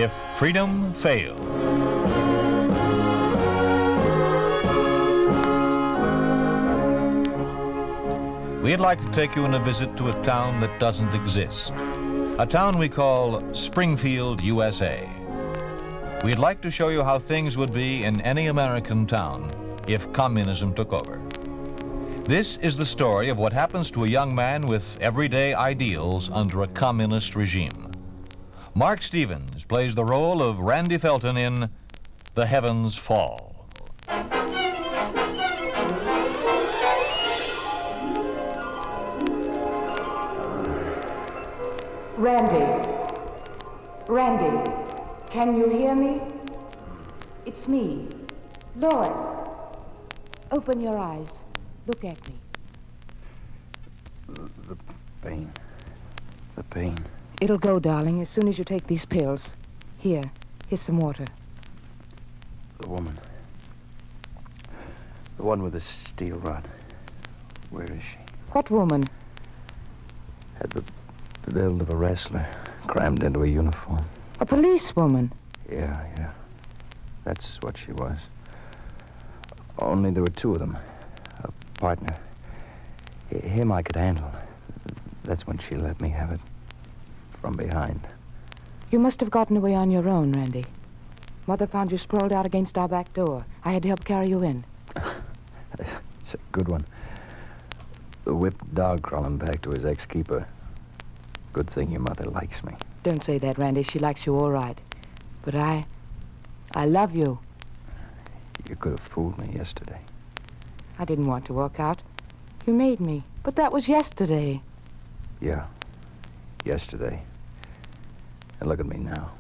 If Freedom Failed. We'd like to take you on a visit to a town that doesn't exist. A town we call Springfield, USA. We'd like to show you how things would be in any American town if communism took over. This is the story of what happens to a young man with everyday ideals under a communist regime. Mark Stevens plays the role of Randy Felton in The Heavens Fall. Randy, can you hear me? It's me, Lois. Open your eyes. Look at me. The pain. It'll go, darling, as soon as you take these pills. Here's some water. The woman. The one with the steel rod. Where is she? What woman? Had the build of a wrestler, crammed into a uniform. A policewoman. Yeah. That's what she was. Only there were two of them. A partner. Him I could handle. That's when she let me have it. From behind. You must have gotten away on your own, Randy. Mother found you sprawled out against our back door. I had to help carry you in. It's a good one. The whipped dog crawling back to his ex-keeper. Good thing your mother likes me. Don't say that, Randy. She likes you all right. But I love you. You could have fooled me yesterday. I didn't want to walk out. You made me. But that was yesterday. Yeah. Yesterday. And look at me now.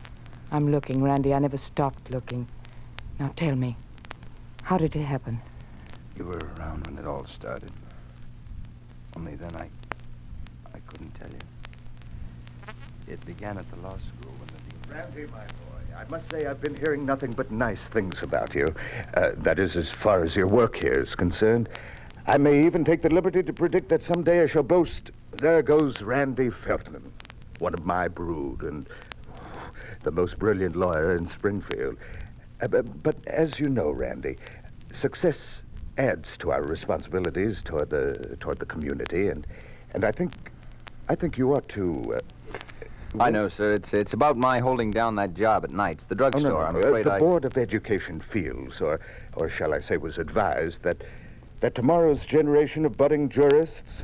I'm looking, Randy. I never stopped looking. Now tell me, how did it happen? You were around when it all started. Only then I couldn't tell you. It began at the law school when the... Randy, my boy, I must say I've been hearing nothing but nice things about you. That is, as far as your work here is concerned. I may even take the liberty to predict that someday I shall boast, there goes Randy Felton, one of my brood, and the most brilliant lawyer in Springfield. But as you know, Randy, success adds to our responsibilities toward the community, and I think you ought to... I know, sir. It's about my holding down that job at nights. The drugstore, No. I'm afraid The Board of Education feels, or shall I say was advised, that tomorrow's generation of budding jurists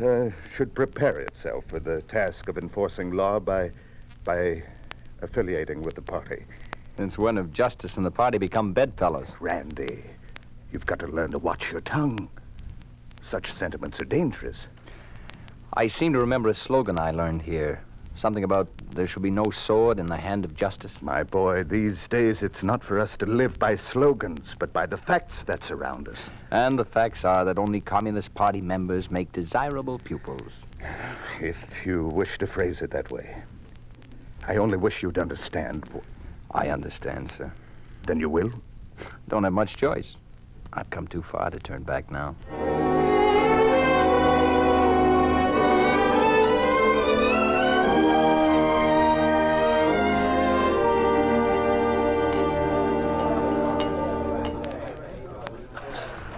should prepare itself for the task of enforcing law by affiliating with the party. Since when have justice and the party become bedfellows? Randy, you've got to learn to watch your tongue. Such sentiments are dangerous. I seem to remember a slogan I learned here. Something about there shall be no sword in the hand of justice. My boy, these days it's not for us to live by slogans, but by the facts that surround us. And the facts are that only Communist Party members make desirable pupils. If you wish to phrase it that way. I only wish you'd understand. I understand, sir. Then you will? Don't have much choice. I've come too far to turn back now.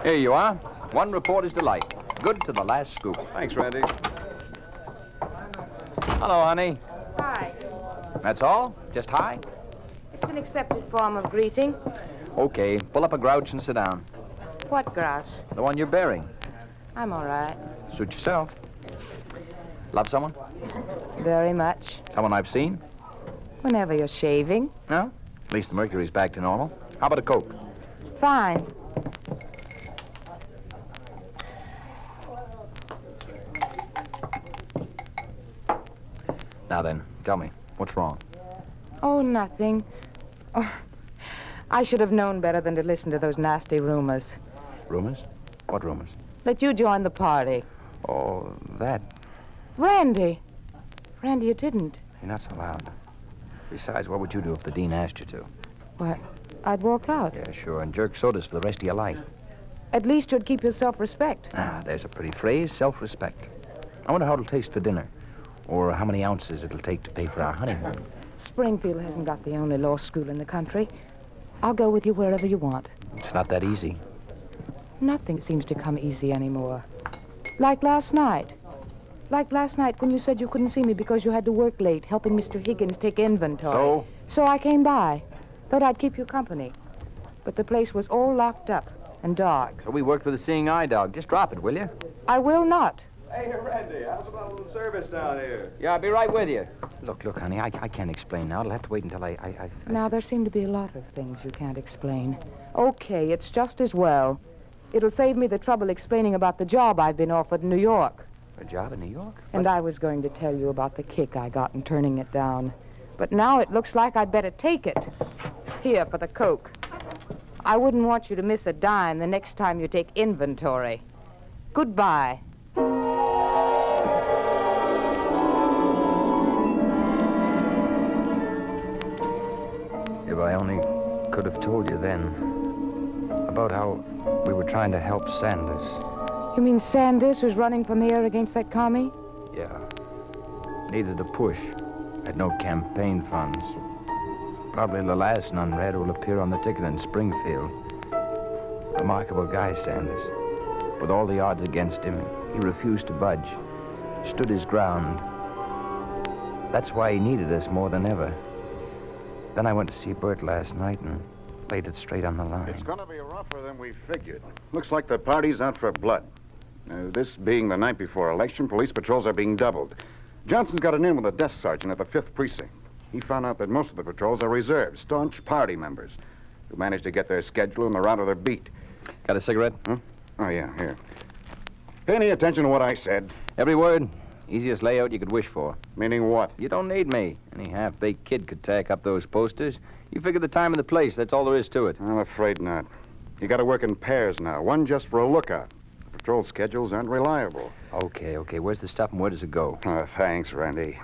Here you are. One reporter's delight. Good to the last scoop. Thanks, Randy. Hello, honey. Hi. That's all? Just hi? It's an accepted form of greeting. Okay, pull up a grouch and sit down. What grouch? The one you're bearing. I'm all right. Suit yourself. Love someone? Very much. Someone I've seen? Whenever you're shaving. No? At least the mercury's back to normal. How about a Coke? Fine. Now then, tell me, what's wrong? Oh, nothing. Oh, I should have known better than to listen to those nasty rumors. Rumors? What rumors? That you joined the party. Oh, that. Randy, you didn't. You're not so loud. Besides, what would you do if the dean asked you to? What? I'd walk out. Yeah, sure, and jerk sodas for the rest of your life. At least you'd keep your self-respect. Ah, there's a pretty phrase, self-respect. I wonder how it'll taste for dinner, or how many ounces it'll take to pay for our honeymoon. Springfield hasn't got the only law school in the country. I'll go with you wherever you want. It's not that easy. Nothing seems to come easy anymore. Like last night. Like last night when you said you couldn't see me because you had to work late helping Mr. Higgins take inventory. So? So I came by. Thought I'd keep you company. But the place was all locked up and dark. So we worked with a seeing eye dog. Just drop it, will you? I will not. Hey, Randy, how's about a little service down here? Yeah, I'll be right with you. Look, honey, I can't explain now. It'll have to wait until I Now, there seem to be a lot of things you can't explain. Okay, it's just as well. It'll save me the trouble explaining about the job I've been offered in New York. A job in New York? And I was going to tell you about the kick I got in turning it down. But now it looks like I'd better take it. Here, for the Coke. I wouldn't want you to miss a dime the next time you take inventory. Goodbye. If I only could have told you then about how we were trying to help Sanders. You mean Sanders, who's running for mayor against that commie? Yeah. Needed a push. Had no campaign funds. Probably the last non-red who'll appear on the ticket in Springfield. Remarkable guy, Sanders. With all the odds against him, he refused to budge. Stood his ground. That's why he needed us more than ever. Then I went to see Bert last night and laid it straight on the line. It's gonna be rougher than we figured. Looks like the party's out for blood. This being the night before election, police patrols are being doubled. Johnson's got an in with a desk sergeant at the 5th Precinct. He found out that most of the patrols are reserved, staunch party members who managed to get their schedule and the route of their beat. Got a cigarette? Huh? Oh, yeah, here. Pay any attention to what I said. Every word. Easiest layout you could wish for. Meaning what? You don't need me. Any half-baked kid could tack up those posters. You figure the time and the place. That's all there is to it. I'm afraid not. You gotta work in pairs now, one just for a lookout. The patrol schedules aren't reliable. Okay. Where's the stuff and where does it go? Thanks, Randy.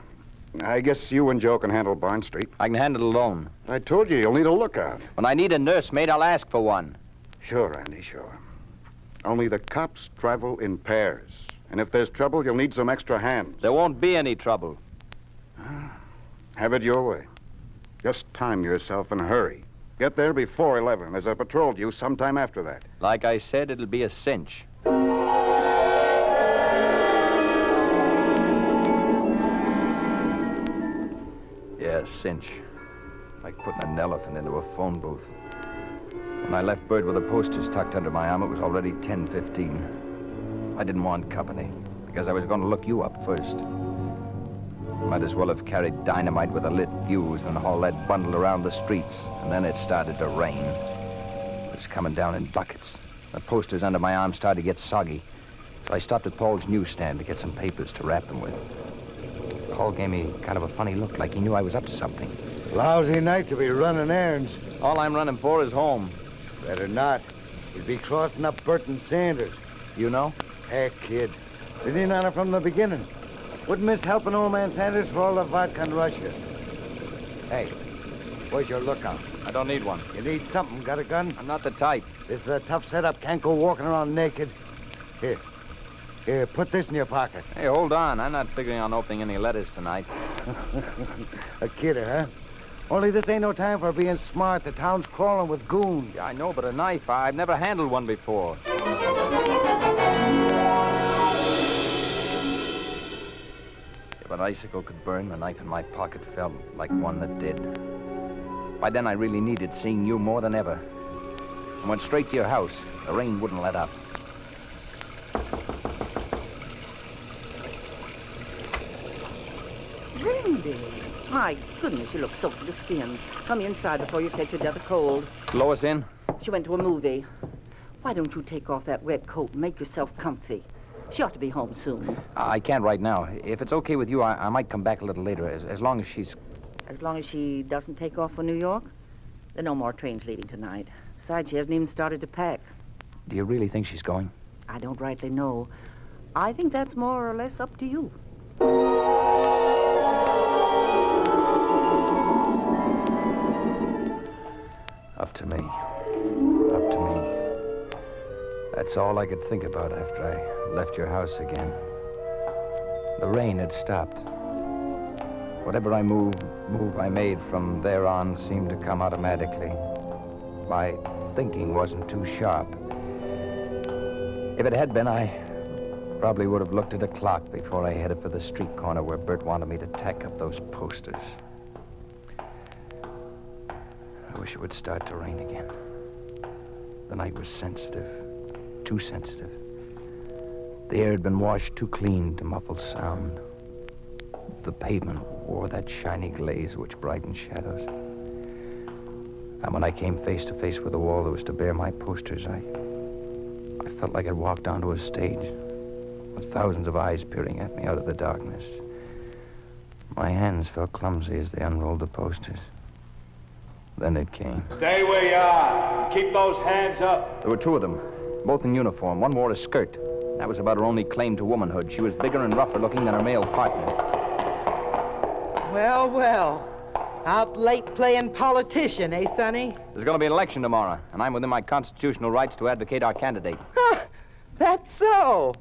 I guess you and Joe can handle Barn Street. I can handle it alone. I told you, you'll need a lookout. When I need a nursemaid, I'll ask for one. Sure, Randy, sure. Only the cops travel in pairs. And if there's trouble, you'll need some extra hands. There won't be any trouble. Have it your way. Just time yourself and hurry. Get there before 11. There's a patrol due sometime after that. Like I said, it'll be a cinch. Yeah, a cinch. Like putting an elephant into a phone booth. When I left Bert with the posters tucked under my arm, it was already 10:15. I didn't want company, because I was going to look you up first. Might as well have carried dynamite with a lit fuse and hauled that bundle around the streets. And then it started to rain. It was coming down in buckets. The posters under my arm started to get soggy. So I stopped at Paul's newsstand to get some papers to wrap them with. Paul gave me kind of a funny look, like he knew I was up to something. Lousy night to be running errands. All I'm running for is home. Better not. You'd be crossing up Burton Sanders. You know? Heck, kid. Been in on it from the beginning. Wouldn't miss helping old man Sanders for all the vodka in Russia. Hey, where's your lookout? I don't need one. You need something. Got a gun? I'm not the type. This is a tough setup. Can't go walking around naked. Here, put this in your pocket. Hey, hold on. I'm not figuring on opening any letters tonight. A kidder, huh? Only this ain't no time for being smart. The town's crawling with goons. Yeah, I know, but a knife, I've never handled one before. If an icicle could burn, the knife in my pocket felt like one that did. By then, I really needed seeing you more than ever. I went straight to your house. The rain wouldn't let up. Randy, my goodness, you look soaked to the skin. Come inside before you catch your death of cold. Lois in? She went to a movie. Why don't you take off that wet coat and make yourself comfy? She ought to be home soon. I can't right now. If it's okay with you, I might come back a little later, as long as she's... As long as she doesn't take off for New York? There are no more trains leaving tonight. Besides, she hasn't even started to pack. Do you really think she's going? I don't rightly know. I think that's more or less up to you. Up to me. Up to me. That's all I could think about after I left your house again. The rain had stopped. Whatever move I made from there on seemed to come automatically. My thinking wasn't too sharp. If it had been, I probably would have looked at a clock before I headed for the street corner where Bert wanted me to tack up those posters. I wish it would start to rain again. The night was sensitive, too sensitive. The air had been washed too clean to muffle sound. The pavement wore that shiny glaze which brightens shadows. And when I came face to face with the wall that was to bear my posters, I felt like I'd walked onto a stage with thousands of eyes peering at me out of the darkness. My hands felt clumsy as they unrolled the posters. Then it came. Stay where you are. Keep those hands up. There were two of them, both in uniform. One wore a skirt. That was about her only claim to womanhood. She was bigger and rougher looking than her male partner. Well, well. Out late playing politician, eh, Sonny? There's going to be an election tomorrow, and I'm within my constitutional rights to advocate our candidate. That's so.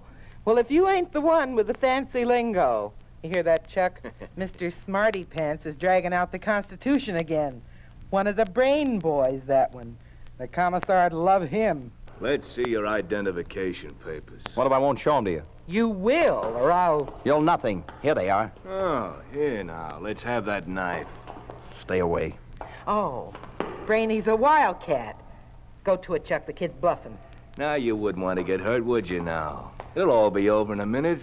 Well, if you ain't the one with the fancy lingo. You hear that, Chuck? Mr. Smarty Pants is dragging out the Constitution again. One of the brain boys, that one. The commissar'd love him. Let's see your identification papers. What if I won't show them to you? You will, or I'll... You'll nothing. Here they are. Oh, here now. Let's have that knife. Stay away. Oh, Brainy's a wildcat. Go to it, Chuck. The kid's bluffing. Now, you wouldn't want to get hurt, would you now? It'll all be over in a minute.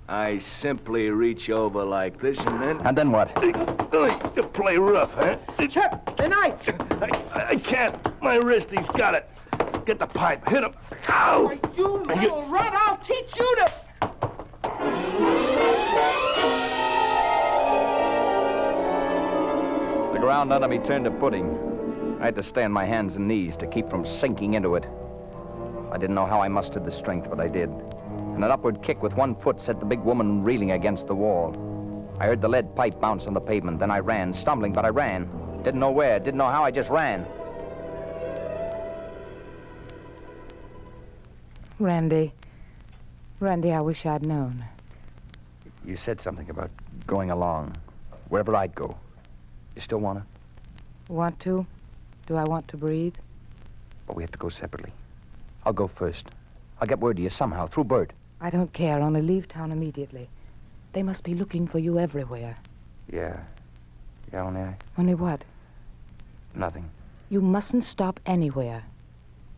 I simply reach over like this and then... And then what? You play rough, huh? Chuck, the knife! I can't. My wrist, he's got it. Get the pipe. Hit him. Ow! Why, you little run! I'll teach you to... The ground under me turned to pudding. I had to stay on my hands and knees to keep from sinking into it. I didn't know how I mustered the strength, but I did. And an upward kick with one foot set the big woman reeling against the wall. I heard the lead pipe bounce on the pavement. Then I ran, stumbling, but I ran. Didn't know where, didn't know how, I just ran. Randy, I wish I'd known. You said something about going along, wherever I'd go. You still want to? Want to? Do I want to breathe? But we have to go separately. I'll go first. I'll get word to you somehow, through Bert. I don't care, only leave town immediately. They must be looking for you everywhere. Yeah, only Only what? nothing. You mustn't stop anywhere.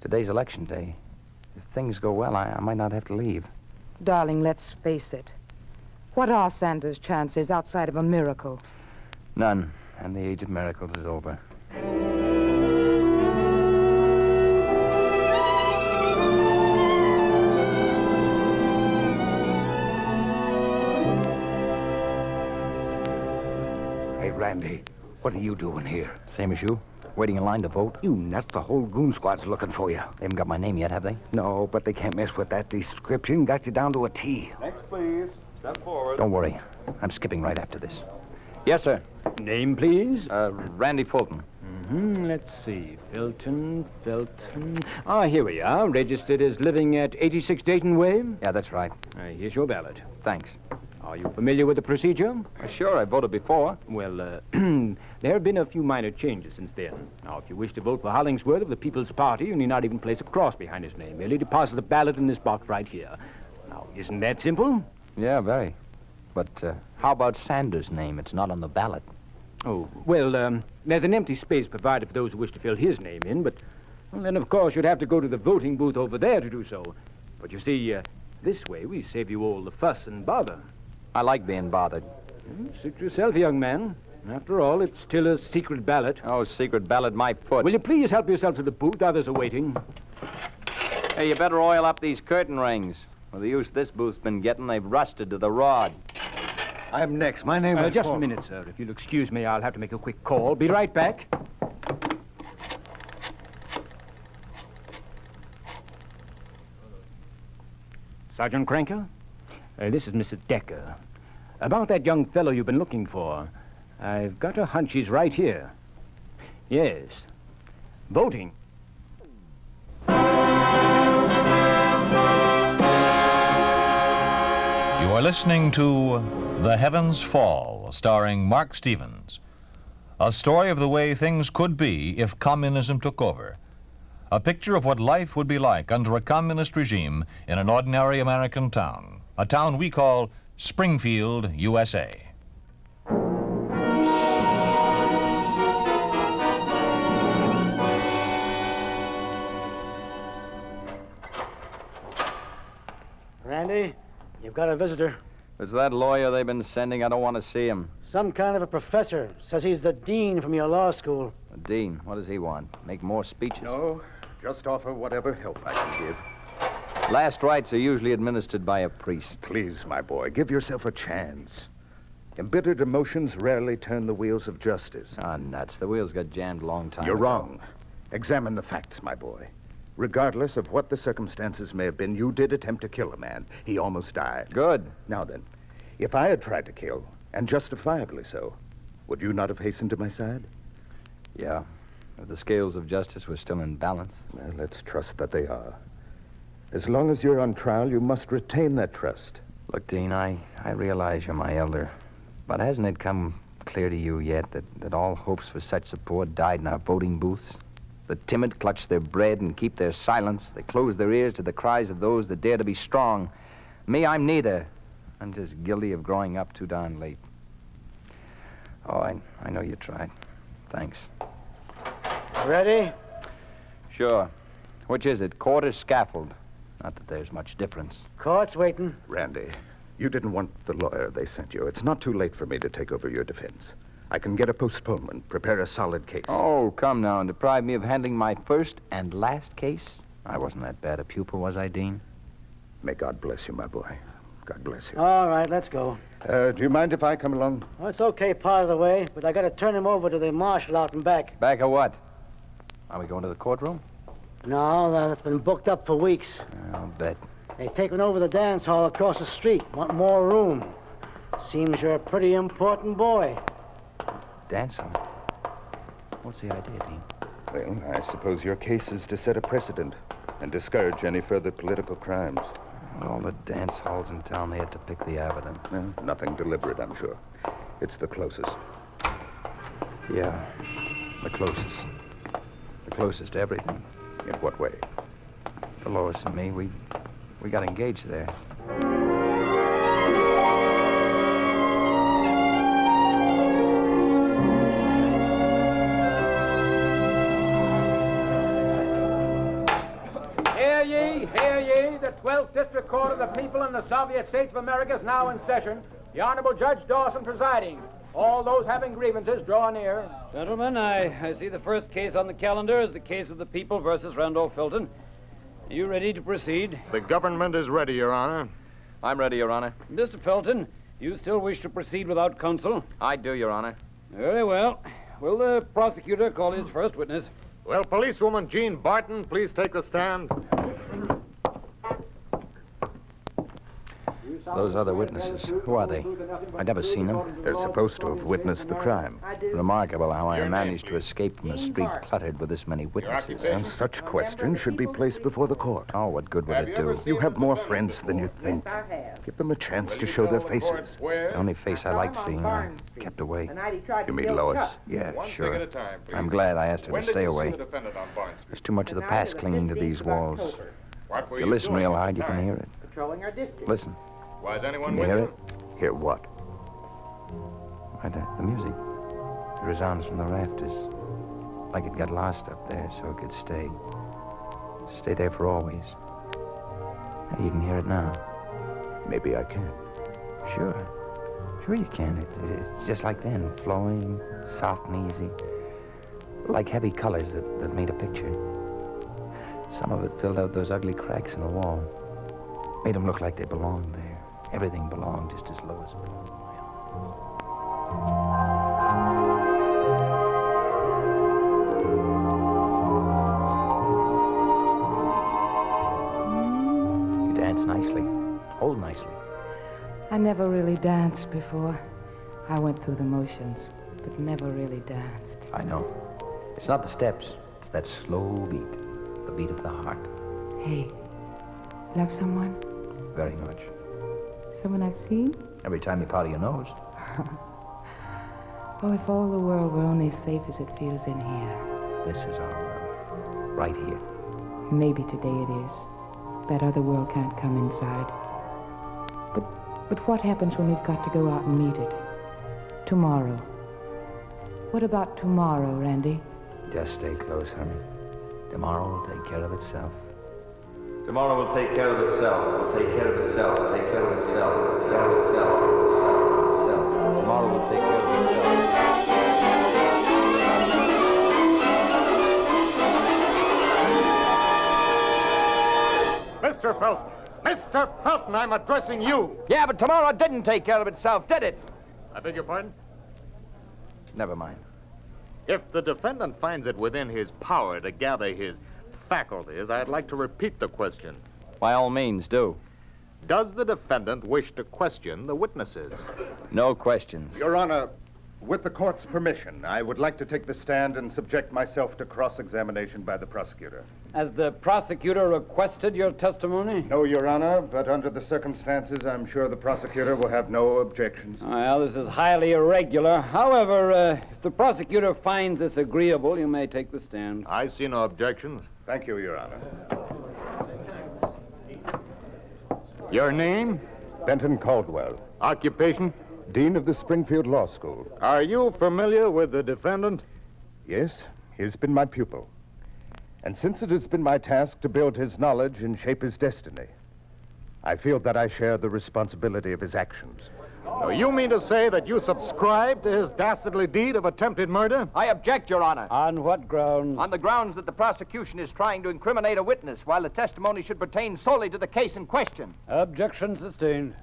Today's election day. If things go well, I might not have to leave. Darling, let's face it. What are Sanders' chances outside of a miracle? None. And the age of miracles is over. Hey, Randy, what are you doing here? Same as you. Waiting in line to vote. You nuts, the whole goon squad's looking for you. They haven't got my name yet, have they? No, but they can't mess with that description. Got you down to a T. Next, please. Step forward. Don't worry. I'm skipping right after this. Yes, sir. Name, please? Randy Fulton. Let's see. Felton. Ah, here we are. Registered as living at 86 Dayton Way. Yeah, that's right. Here's your ballot. Thanks. Are you familiar with the procedure? Sure, I voted before. Well, there have been a few minor changes since then. Now, if you wish to vote for Hollingsworth of the People's Party, you need not even place a cross behind his name. Merely deposit the ballot in this box right here. Now, isn't that simple? Yeah, very. But how about Sanders' name? It's not on the ballot. Oh, well, there's an empty space provided for those who wish to fill his name in, but, well, then, of course, you'd have to go to the voting booth over there to do so. But you see, this way we save you all the fuss and bother. I like being bothered. Suit yourself, young man. After all, it's still a secret ballot. Oh, secret ballot, my foot. Will you please help yourself to the booth? Others are waiting. Hey, you better oil up these curtain rings. With the use this booth's been getting, they've rusted to the rod. I'm next. My name is... Just a minute, sir. If you'll excuse me, I'll have to make a quick call. Be right back. Sergeant Cranker? This is Mr. Decker. About that young fellow you've been looking for. I've got a hunch he's right here. Yes. Voting. You are listening to The Heavens Fall, Betrayal, starring Mark Stevens. A story of the way things could be if communism took over. A picture of what life would be like under a communist regime in an ordinary American town. A town we call Springfield, USA. Randy, you've got a visitor. It's that lawyer they've been sending. I don't want to see him. Some kind of a professor. Says he's the dean from your law school. The dean, what does he want? Make more speeches? No, just offer whatever help I can give. Last rites are usually administered by a priest. Please, my boy, give yourself a chance. Embittered emotions rarely turn the wheels of justice. Ah, nuts. The wheels got jammed a long time You're ago. wrong. Examine the facts, my boy. Regardless of what the circumstances may have been, you did attempt to kill a man. He almost died. Good. Now then, if I had tried to kill, and justifiably so, would you not have hastened to my side? Yeah. If the scales of justice were still in balance. Well, let's trust that they are. As long as you're on trial, you must retain that trust. Look, Dean, I realize you're my elder, but hasn't it come clear to you yet that all hopes for such support died in our voting booths? The timid clutch their bread and keep their silence. They close their ears to the cries of those that dare to be strong. Me, I'm neither. I'm just guilty of growing up too darn late. Oh, I know you tried. Thanks. Ready? Sure. Which is it, court or scaffold? Not that there's much difference. Court's waiting. Randy, you didn't want the lawyer they sent you. It's not too late for me to take over your defense. I can get a postponement, prepare a solid case. Oh, come now, and deprive me of handling my first and last case? I wasn't that bad a pupil, was I, Dean? May God bless you, my boy. God bless you. All right, let's go. Do you mind if I come along? Well, it's okay part of the way, but I gotta turn him over to the marshal out and back. Back of what? Are we going to the courtroom? No, that's been booked up for weeks. I'll bet. They've taken over the dance hall across the street. Want more room. Seems you're a pretty important boy. Dance hall? What's the idea, Dean? Well, I suppose your case is to set a precedent and discourage any further political crimes. All the dance halls in town, they had to pick the avenue. Well, nothing deliberate, I'm sure. It's the closest. Yeah, the closest. The closest to everything. In what way? For Lois and me, we got engaged there. Hear ye, the 12th District Court of the People in the Soviet States of America is now in session. The Honorable Judge Dawson presiding. All those having grievances, draw near. Gentlemen, I see the first case on the calendar is the case of the People versus Randolph Filton. Are you ready to proceed? The government is ready, Your Honor. I'm ready, Your Honor. Mr. Filton, you still wish to proceed without counsel? I do, Your Honor. Very well. Will the prosecutor call his first witness? Well, policewoman Jean Barton, please take the stand. Those other witnesses, who are they? I've never seen them. They're supposed to have witnessed the crime. Remarkable how I managed to escape from a street cluttered with this many witnesses. And such questions should be placed before the court. Oh, what good would it do? You have more friends than you think. Give them a chance to show their faces. The only face I liked seeing kept away. You mean Lois? Yeah, sure. I'm glad I asked her to stay away. There's too much of the past clinging to these walls. If you listen real hard, you can hear it. Listen. Why is anyone Can you hear it? Hear what? Why, the music. It resounds from the rafters. Like it got lost up there, so it could stay. Stay there for always. You can hear it now. Maybe I can. Sure. Sure you can. It's just like then, flowing, soft and easy. Like heavy colors that made a picture. Some of it filled out those ugly cracks in the wall. Made them look like they belonged there. Everything belonged just as Lois belonged. You dance nicely. Hold nicely. I never really danced before. I went through the motions, but never really danced. I know. It's not the steps. It's that slow beat. The beat of the heart. Hey, love someone? Very much. Someone I've seen? Every time you powder your nose. Oh, if all the world were only as safe as it feels in here. This is our world. Right here. Maybe today it is. That other world can't come inside. But what happens when we've got to go out and meet it? Tomorrow. What about tomorrow, Randy? Just stay close, honey. Tomorrow will take care of itself. Tomorrow will take care of itself. Will take care of itself. Take care of itself. Take care of itself. Itself. Tomorrow will take care of itself. Mr. Felton! Mr. Felton, I'm addressing you! Yeah, but tomorrow didn't take care of itself, did it? I beg your pardon? Never mind. If the defendant finds it within his power to gather his faculties, I'd like to repeat the question. By all means, do. Does the defendant wish to question the witnesses? No questions. Your Honor, with the court's permission, I would like to take the stand and subject myself to cross-examination by the prosecutor. Has the prosecutor requested your testimony? No, Your Honor, but under the circumstances, I'm sure the prosecutor will have no objections. Well, this is highly irregular. However, if the prosecutor finds this agreeable, you may take the stand. I see no objections. Thank you, Your Honor. Your name? Benton Caldwell, Occupation? Dean of the Springfield Law School. Are you familiar with the defendant? Yes, he's been my pupil. And since it has been my task to build his knowledge and shape his destiny, I feel that I share the responsibility of his actions. No, you mean to say that you subscribe to his dastardly deed of attempted murder? I object, Your Honor. On what grounds? On the grounds that the prosecution is trying to incriminate a witness while the testimony should pertain solely to the case in question. Objection sustained.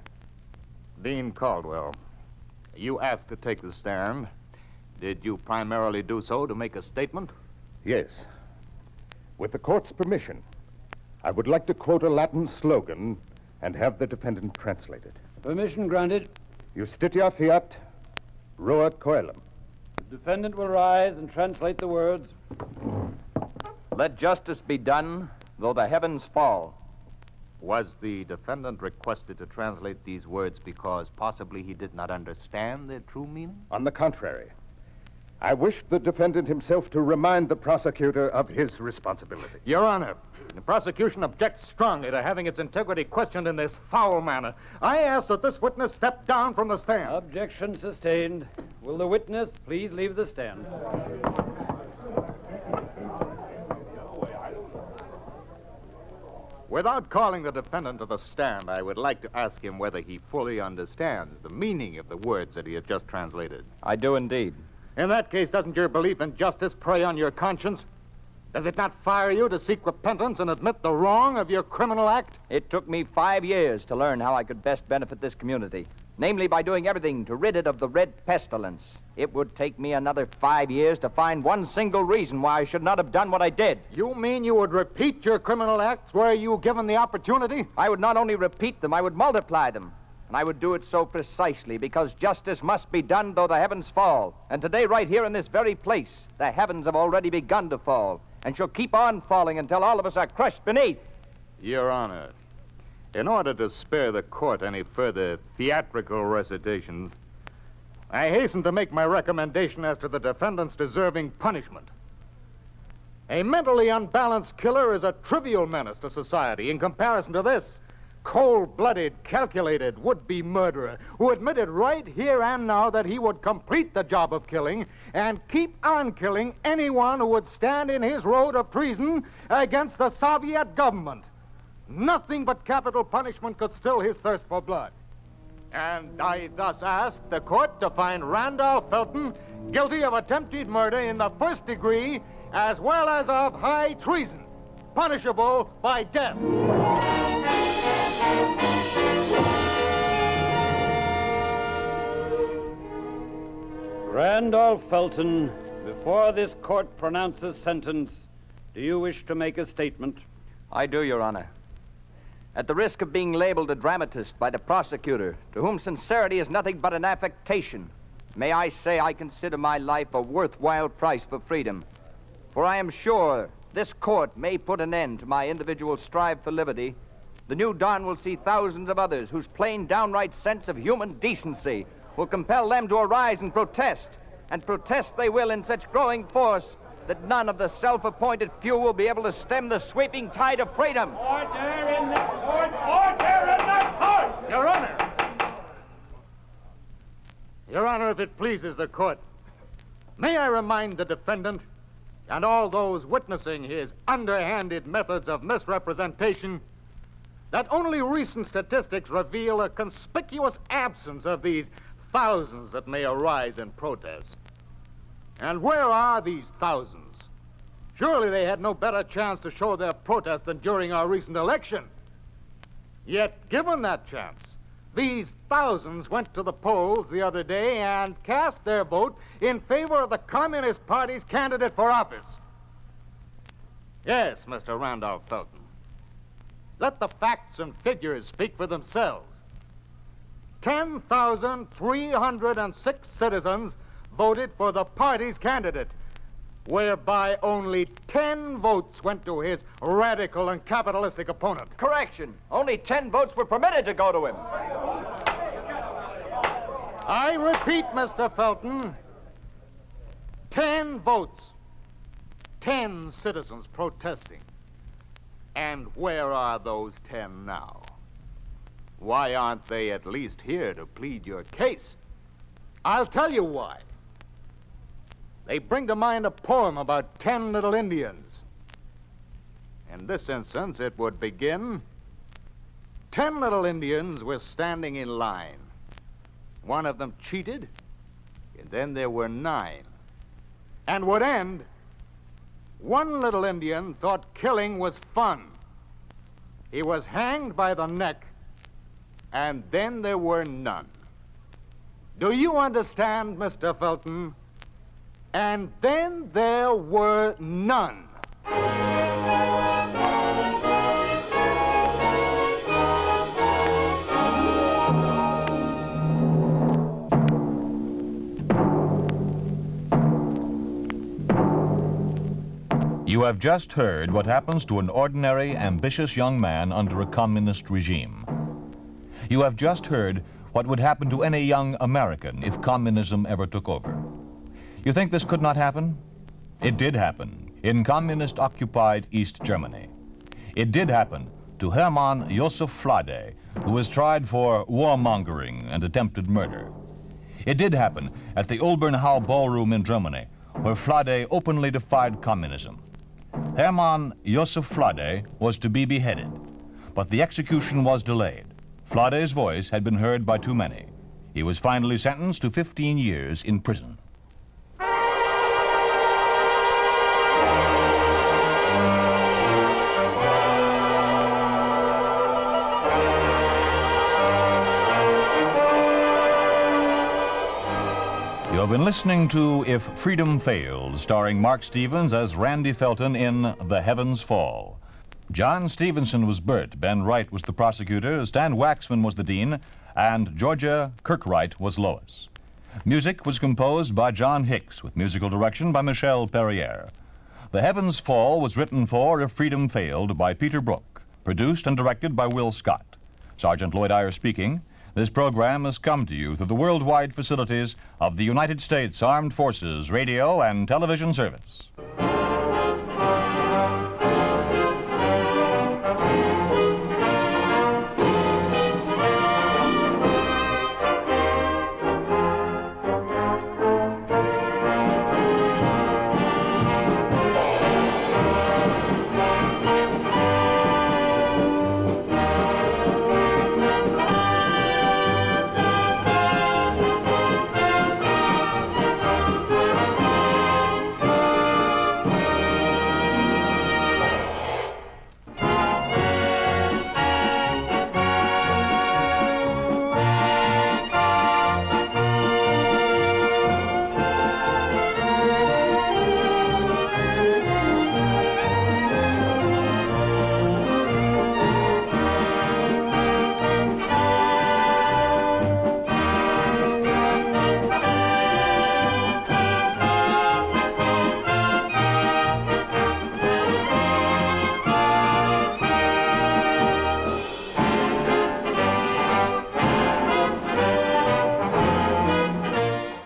Dean Caldwell, you asked to take the stand. Did you primarily do so to make a statement? Yes. With the court's permission, I would like to quote a Latin slogan and have the defendant translate it. Permission granted. Justitia fiat, ruat coelum. The defendant will rise and translate the words. Let justice be done, though the heavens fall. Was the defendant requested to translate these words because possibly he did not understand their true meaning? On the contrary, I wish the defendant himself to remind the prosecutor of his responsibility. Your Honor, the prosecution objects strongly to having its integrity questioned in this foul manner. I ask that this witness step down from the stand. Objection sustained. Will the witness please leave the stand? Without calling the defendant to the stand, I would like to ask him whether he fully understands the meaning of the words that he has just translated. I do indeed. In that case, doesn't your belief in justice prey on your conscience? Does it not fire you to seek repentance and admit the wrong of your criminal act? It took me 5 years to learn how I could best benefit this community, namely by doing everything to rid it of the red pestilence. It would take me another 5 years to find one single reason why I should not have done what I did. You mean you would repeat your criminal acts were you given the opportunity? I would not only repeat them, I would multiply them. And I would do it so precisely because justice must be done though the heavens fall. And today, right here in this very place, the heavens have already begun to fall and shall keep on falling until all of us are crushed beneath. Your Honor, in order to spare the court any further theatrical recitations, I hasten to make my recommendation as to the defendant's deserving punishment. A mentally unbalanced killer is a trivial menace to society in comparison to this cold-blooded, calculated would-be murderer who admitted right here and now that he would complete the job of killing and keep on killing anyone who would stand in his road of treason against the Soviet government. Nothing but capital punishment could still his thirst for blood. And I thus ask the court to find Randolph Felton guilty of attempted murder in the first degree as well as of high treason, punishable by death. Randolph Felton, before this court pronounces sentence, do you wish to make a statement? I do, Your Honor. At the risk of being labeled a dramatist by the prosecutor, to whom sincerity is nothing but an affectation, may I say I consider my life a worthwhile price for freedom. For I am sure this court may put an end to my individual strive for liberty. The new dawn will see thousands of others whose plain, downright sense of human decency will compel them to arise and protest. and protest they will in such growing force that none of the self-appointed few will be able to stem the sweeping tide of freedom. Order in the court! Order in the court! Your Honor! Your Honor, if it pleases the court, may I remind the defendant and all those witnessing his underhanded methods of misrepresentation that only recent statistics reveal a conspicuous absence of these thousands that may arise in protest. And where are these thousands? Surely they had no better chance to show their protest than during our recent election. Yet, given that chance, these thousands went to the polls the other day and cast their vote in favor of the Communist Party's candidate for office. Yes, Mr. Randolph Felton. Let the facts and figures speak for themselves. 10,306 citizens voted for the party's candidate, whereby only 10 votes went to his radical and capitalistic opponent. Correction. Only 10 votes were permitted to go to him. I repeat, Mr. Felton, 10 votes, 10 citizens protesting. And where are those 10 now? Why aren't they at least here to plead your case? I'll tell you why. They bring to mind a poem about 10 little Indians. In this instance, it would begin, 10 little Indians were standing in line. One of them cheated, and then there were 9. And would end, one little Indian thought killing was fun. He was hanged by the neck, and then there were none. Do you understand, Mr. Felton? And then there were none. You have just heard what happens to an ordinary, ambitious young man under a communist regime. You have just heard what would happen to any young American if communism ever took over. You think this could not happen? It did happen in communist-occupied East Germany. It did happen to Hermann Josef Flade, who was tried for warmongering and attempted murder. It did happen at the Olbernhau Ballroom in Germany, where Flade openly defied communism. Hermann Josef Flade was to be beheaded, but the execution was delayed. Flade's voice had been heard by too many. He was finally sentenced to 15 years in prison. You have been listening to If Freedom Failed, starring Mark Stevens as Randy Felton in The Heavens Fall. John Stevenson was Bert, Ben Wright was the prosecutor, Stan Waxman was the dean, and Georgia Kirkwright was Lois. Music was composed by John Hicks, with musical direction by Michelle Perrier. The Heavens Fall was written for If Freedom Failed by Peter Brook, produced and directed by Will Scott. Sergeant Lloyd Eyre speaking. This program has come to you through the worldwide facilities of the United States Armed Forces Radio and Television Service.